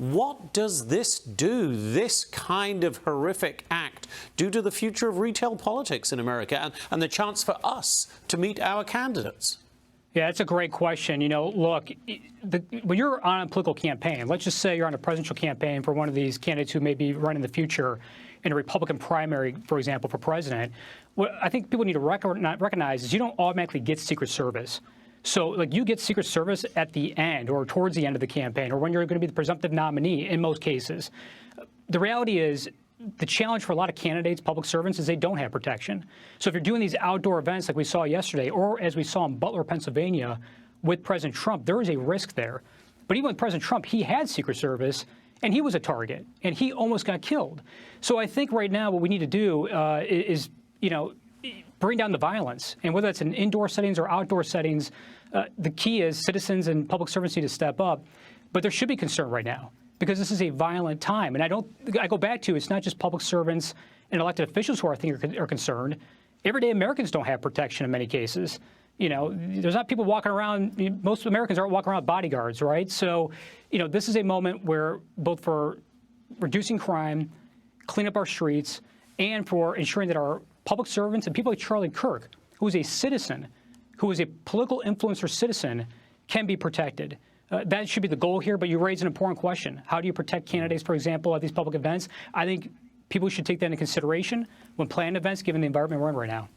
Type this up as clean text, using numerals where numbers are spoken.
What does this do, this kind of horrific act, do to the future of retail politics in America and the chance for us to meet our candidates? Yeah, that's a great question. You know, look, when you're on a political campaign, let's just say you're on a presidential campaign for one of these candidates who may be running in the future in a Republican primary, for example, for president, what I think people need to recognize is you don't automatically get Secret Service. So, like, you get Secret Service at the end or towards the end of the campaign or when you're going to be the presumptive nominee in most cases. The reality is the challenge for a lot of candidates, public servants, is they don't have protection. So if you're doing these outdoor events like we saw yesterday or as we saw in Butler, Pennsylvania with President Trump, there is a risk there. But even with President Trump, he had Secret Service and he was a target and he almost got killed. So I think right now what we need to do is, you know, bring down the violence. And whether that's in indoor settings or outdoor settings, the key is citizens and public servants need to step up. But there should be concern right now because this is a violent time. And I go back to it's not just public servants and elected officials who I think are concerned. Everyday Americans don't have protection in many cases. You know, there's not people walking around. Most Americans aren't walking around with bodyguards, right? So, you know, this is a moment where both for reducing crime, clean up our streets, and for ensuring that our public servants and people like Charlie Kirk, who is a citizen, who is a political influencer citizen, can be protected. That should be the goal here, but you raise an important question. How do you protect candidates, for example, at these public events? I think people should take that into consideration when planning events, given the environment we're in right now.